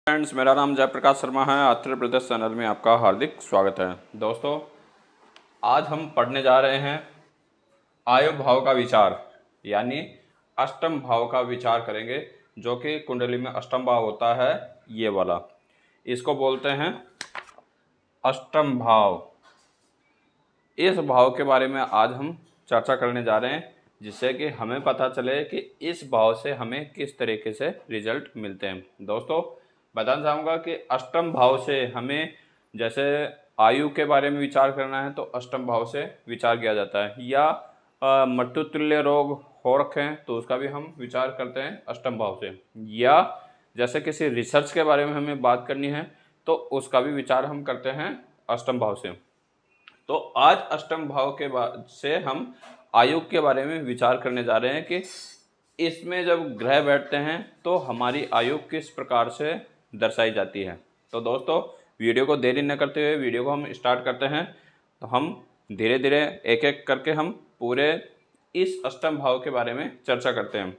Friends, मेरा नाम जयप्रकाश शर्मा है। आत्रेय प्रदेश चैनल में आपका हार्दिक स्वागत है। दोस्तों, आज हम पढ़ने जा रहे हैं आयु भाव का विचार, यानी अष्टम भाव का विचार करेंगे, जो कि कुंडली में अष्टम भाव होता है। ये वाला, इसको बोलते हैं अष्टम भाव। इस भाव के बारे में आज हम चर्चा करने जा रहे हैं, जिससे कि हमें पता चले कि इस भाव से हमें किस तरीके से रिजल्ट मिलते हैं। दोस्तों, बताना चाहूँगा कि अष्टम भाव से हमें, जैसे आयु के बारे में विचार करना है तो अष्टम भाव से विचार किया जाता है, या मृत्युतुल्य रोग हो रखे हैं तो उसका भी हम विचार करते हैं अष्टम भाव से, या जैसे किसी रिसर्च के बारे में हमें बात करनी है तो उसका भी विचार हम करते हैं अष्टम भाव से। तो आज अष्टम भाव के बाद से हम आयु के बारे में विचार करने जा रहे हैं कि इसमें जब ग्रह बैठते हैं तो हमारी आयु किस प्रकार से दर्शाई जाती है। तो दोस्तों, वीडियो को देरी न करते हुए वीडियो को हम स्टार्ट करते हैं। तो हम धीरे धीरे एक एक करके हम पूरे इस अष्टम भाव के बारे में चर्चा करते हैं।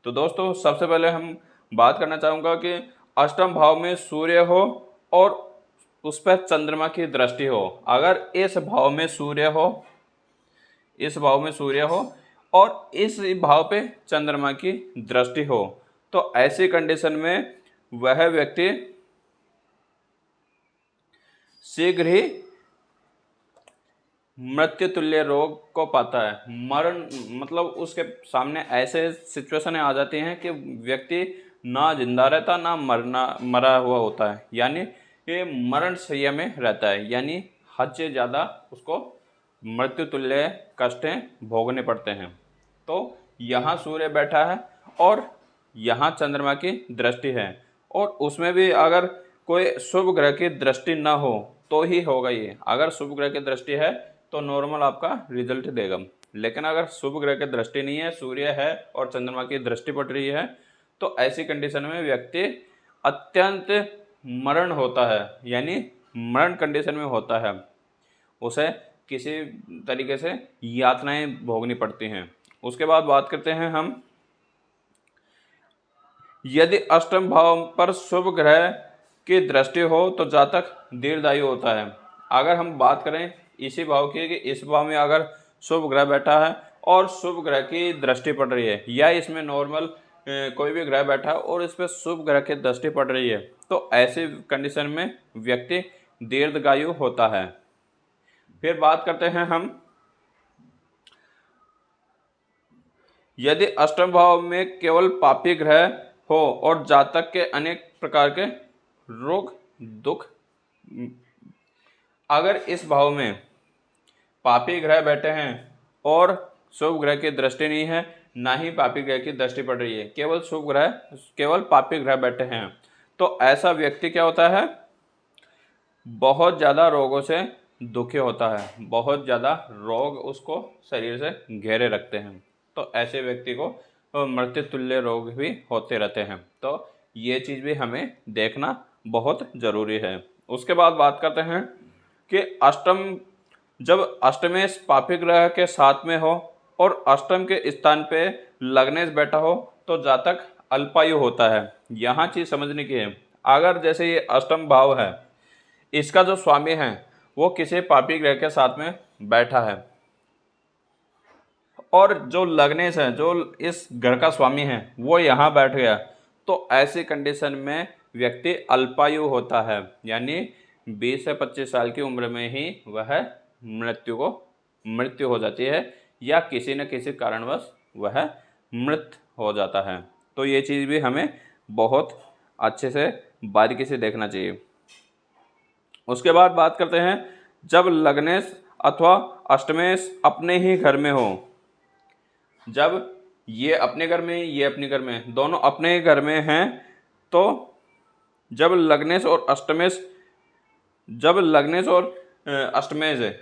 तो दोस्तों, सबसे पहले हम बात करना चाहूँगा कि अष्टम भाव में सूर्य हो और उस पर चंद्रमा की दृष्टि हो। अगर इस भाव में सूर्य हो, इस भाव में सूर्य हो और इस भाव पे चंद्रमा की दृष्टि हो, तो ऐसी कंडीशन में वह व्यक्ति शीघ्र ही मृत्यु तुल्य रोग को पाता है। मरण मतलब उसके सामने ऐसे सिचुएशन आ जाती हैं कि व्यक्ति ना जिंदा रहता ना मरा हुआ होता है, यानी ये मरण शैया में रहता है, यानी हद से ज़्यादा उसको मृत्यु तुल्य कष्टें भोगने पड़ते हैं। तो यहाँ सूर्य बैठा है और यहाँ चंद्रमा की दृष्टि है, और उसमें भी अगर कोई शुभ ग्रह की दृष्टि ना हो तो ही होगा ये। अगर शुभ ग्रह की दृष्टि है तो नॉर्मल आपका रिजल्ट देगा, लेकिन अगर शुभ ग्रह की दृष्टि नहीं है, सूर्य है और चंद्रमा की दृष्टि पड़ रही है, तो ऐसी कंडीशन में व्यक्ति अत्यंत मरण होता है, यानी मरण कंडीशन में होता है। उसे किसी तरीके से यातनाएं भोगनी पड़ती हैं। उसके बाद बात करते हैं हम, यदि अष्टम भाव पर शुभ ग्रह की दृष्टि हो तो जातक दीर्घायु होता है। अगर हम बात करें इसी भाव की कि इस भाव में अगर शुभ ग्रह बैठा है और शुभ ग्रह की दृष्टि पड़ रही है, या इसमें नॉर्मल कोई भी ग्रह बैठा है और इस पर शुभ ग्रह की दृष्टि पड़ रही है, तो ऐसी कंडीशन में व्यक्ति दीर्घायु होता है। फिर बात करते हैं हम, यदि अष्टम भाव में केवल पापी ग्रह हो और जातक के अनेक प्रकार के रोग दुख, अगर इस भाव में पापी ग्रह बैठे हैं और शुभ ग्रह की दृष्टि नहीं है, ना ही पापी ग्रह की दृष्टि पड़ रही है, केवल शुभ ग्रह, केवल पापी ग्रह बैठे हैं, तो ऐसा व्यक्ति क्या होता है, बहुत ज़्यादा रोगों से दुखी होता है। बहुत ज़्यादा रोग उसको शरीर से घेरे रखते हैं, तो ऐसे व्यक्ति को मृत्यु तुल्य रोग भी होते रहते हैं। तो ये चीज़ भी हमें देखना बहुत ज़रूरी है। उसके बाद बात करते हैं कि अष्टम, जब अष्टमेश पापी ग्रह के साथ में हो और अष्टम के स्थान पे लग्नेश बैठा हो तो जातक अल्पायु होता है। यहाँ चीज़ समझने की है, अगर जैसे ये अष्टम भाव है, इसका जो स्वामी है वो किसी पापी ग्रह के साथ में बैठा है, और जो लग्नेश है, जो इस घर का स्वामी है, वो यहाँ बैठ गया, तो ऐसी कंडीशन में व्यक्ति अल्पायु होता है, यानी 20 से 25 साल की उम्र में ही वह मृत्यु हो जाती है, या किसी न किसी कारणवश वह मृत हो जाता है। तो ये चीज़ भी हमें बहुत अच्छे से बारीकी से देखना चाहिए। उसके बाद बात करते हैं, जब लग्नेश अथवा अष्टमेश अपने ही घर में हो, जब ये अपने घर में, ये अपने घर में, दोनों अपने ही घर में हैं, तो जब लग्नेश और अष्टमेश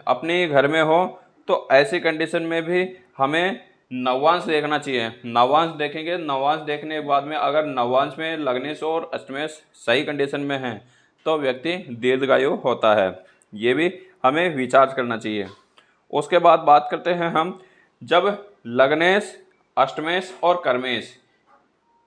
अपने ही घर में हो, तो ऐसी कंडीशन में भी हमें नवांश देखना चाहिए। नवांश देखेंगे, नवांश देखने के बाद में अगर नवांश में लग्नेश और अष्टमेश सही कंडीशन में हैं तो व्यक्ति दीर्घायु होता है। ये भी हमें विचार करना चाहिए। उसके बाद बात करते हैं हम, जब लग्नेश, अष्टमेश और कर्मेश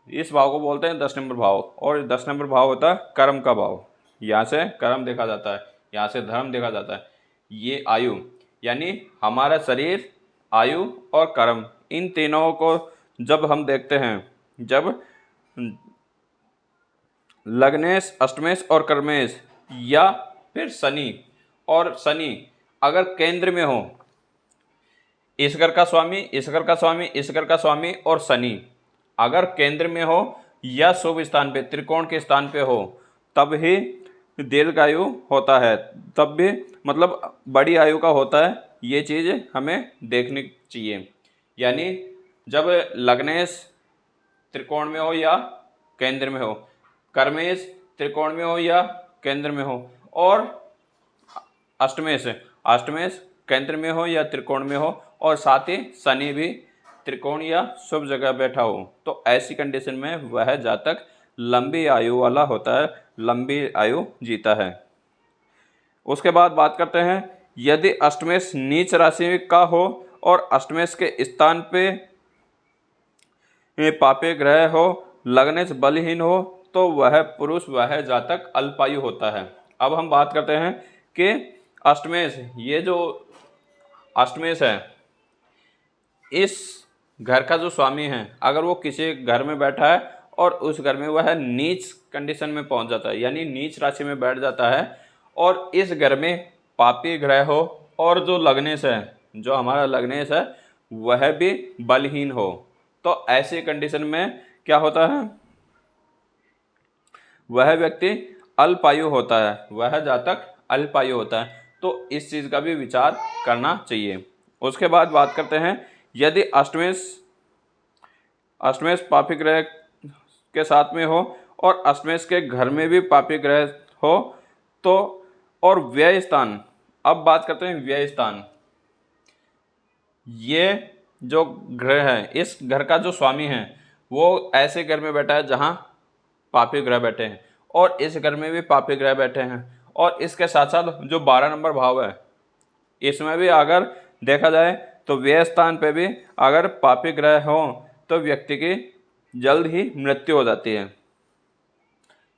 इस भाव को बोलते हैं 10 नंबर भाव, और 10 नंबर भाव होता है कर्म का भाव। यहाँ से कर्म देखा जाता है, यहाँ से धर्म देखा जाता है। ये आयु यानी हमारा शरीर, आयु और कर्म, इन तीनों को जब हम देखते हैं, जब लग्नेश, अष्टमेश और कर्मेश या फिर शनि, और शनि अगर केंद्र में हो, इस घर का स्वामी, इस घर का स्वामी, इस घर का स्वामी और शनि अगर केंद्र में हो या शुभ स्थान पे, त्रिकोण के स्थान पे हो, तब ही दीर्घायु होता है, तब भी मतलब बड़ी आयु का होता है। ये चीज़ हमें देखनी चाहिए। यानी जब लग्नेश त्रिकोण में हो या केंद्र में हो, कर्मेश त्रिकोण में हो या केंद्र में हो, और अष्टमेश अष्टमेश केंद्र में हो या त्रिकोण में हो, और साथ ही शनि भी त्रिकोण या शुभ जगह बैठा हो, तो ऐसी कंडीशन में वह जातक लंबी आयु वाला होता है, लंबी आयु जीता है। उसके बाद बात करते हैं, यदि अष्टमेश नीच राशि का हो और अष्टमेश के स्थान पे पापे ग्रह हो, लग्नेश बलहीन हो, तो वह पुरुष, वह जातक अल्पायु होता है। अब हम बात करते हैं कि अष्टमेश, ये जो अष्टमेश है, इस घर का जो स्वामी है, अगर वो किसी घर में बैठा है और उस घर में वह नीच कंडीशन में पहुंच जाता है, यानी नीच राशि में बैठ जाता है, और इस घर में पापी ग्रह हो, और जो लग्नेश है, जो हमारा लग्नेश है, वह भी बलहीन हो, तो ऐसी कंडीशन में क्या होता है, वह व्यक्ति अल्पायु होता है, वह जातक अल्पायु होता है। तो इस चीज़ का भी विचार करना चाहिए। उसके बाद बात करते हैं, यदि अष्टमेश पापी ग्रह के साथ में हो और अष्टमेश के घर में भी पापी ग्रह हो, तो और व्यय स्थान, अब बात करते हैं व्यय स्थान। ये जो ग्रह है, इस घर का जो स्वामी है, वो ऐसे घर में बैठा है जहाँ पापी ग्रह बैठे हैं, और इस घर में भी पापी ग्रह बैठे हैं, और इसके साथ साथ जो 12 नंबर भाव है, इसमें भी अगर देखा जाए तो व्यय स्थान पे भी अगर पापी ग्रह हो तो व्यक्ति की जल्द ही मृत्यु हो जाती है,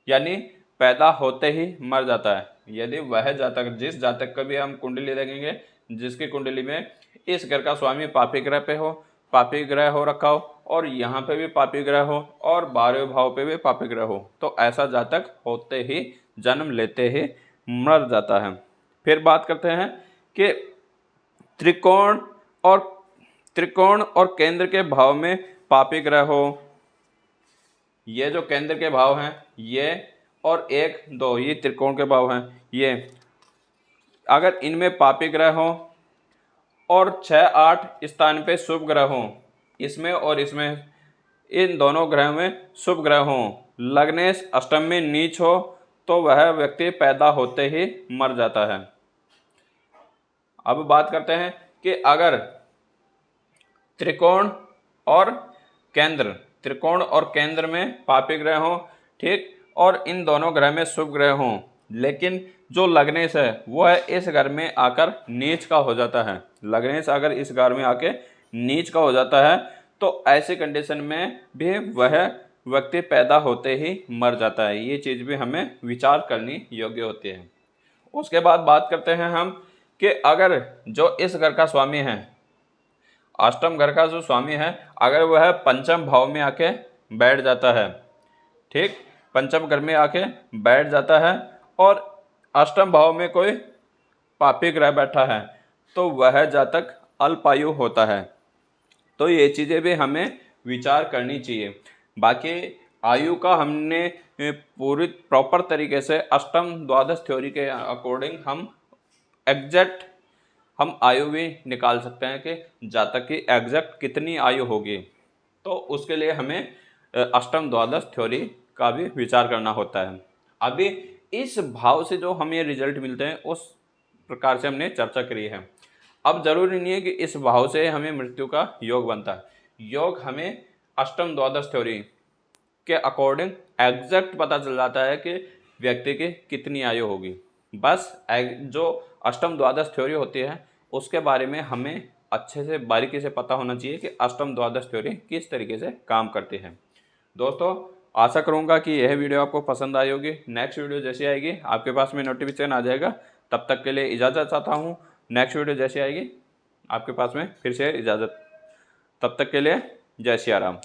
यानी पैदा होते ही मर जाता है। यदि वह जातक, जिस जातक का भी हम कुंडली देखेंगे, जिसकी कुंडली में इस घर का स्वामी पापी ग्रह पे हो, पापी ग्रह हो रखा हो, और यहाँ पे भी पापी ग्रह हो, और 12वें भाव पे भी पापी ग्रह हो, तो ऐसा जातक होते ही, जन्म लेते ही मर जाता है। फिर बात करते हैं कि त्रिकोण और केंद्र के भाव में पापी ग्रह हो, ये जो केंद्र के भाव हैं, ये और 1, 2 ये त्रिकोण के भाव हैं, ये अगर इनमें पापी ग्रह हो और 6, 8 स्थान पे शुभ ग्रह हो, इसमें और इसमें, इन दोनों ग्रह में शुभ ग्रह हो, लग्नेश अष्टम में नीच हो, तो वह व्यक्ति पैदा होते ही मर जाता है। अब बात करते हैं कि अगर त्रिकोण और केंद्र में पापी ग्रह हो, ठीक, और इन दोनों ग्रह में शुभ ग्रह हो, लेकिन जो लग्नेश है वो है इस घर में आकर नीच का हो जाता है, लग्नेश अगर इस घर में आके नीच का हो जाता है, तो ऐसी कंडीशन में भी वह व्यक्ति पैदा होते ही मर जाता है। ये चीज़ भी हमें विचार करनी योग्य होती है। उसके बाद बात करते हैं हम कि अगर जो इस घर का स्वामी है, अष्टम घर का जो स्वामी है, अगर वह पंचम भाव में आके बैठ जाता है, ठीक, पंचम घर में आके बैठ जाता है, और अष्टम भाव में कोई पापी ग्रह बैठा है, तो वह जातक अल्पायु होता है। तो ये चीज़ें भी हमें विचार करनी चाहिए। बाकी आयु का हमने पूरी प्रॉपर तरीके से अष्टम द्वादश थ्योरी के अकॉर्डिंग हम आयु भी निकाल सकते हैं कि जातक की एग्जैक्ट कितनी आयु होगी। तो उसके लिए हमें अष्टम द्वादश थ्योरी का भी विचार करना होता है। अभी इस भाव से जो हमें रिजल्ट मिलते हैं उस प्रकार से हमने चर्चा करी है। अब जरूरी नहीं है कि इस भाव से हमें मृत्यु का योग बनता है, योग हमें अष्टम द्वादश थ्योरी के अकॉर्डिंग एग्जैक्ट पता चल जाता है कि व्यक्ति की कितनी आयु होगी। बस जो अष्टम द्वादश थ्योरी होती है उसके बारे में हमें अच्छे से बारीकी से पता होना चाहिए कि अष्टम द्वादश थ्योरी किस तरीके से काम करती है। दोस्तों आशा करूँगा कि यह वीडियो आपको पसंद आई होगी। नेक्स्ट वीडियो जैसी आएगी आपके पास में नोटिफिकेशन आ जाएगा। तब तक के लिए इजाज़त चाहता हूँ। नेक्स्ट वीडियो जैसी आएगी आपके पास में फिर से इजाज़त। तब तक के लिए जय सिया राम।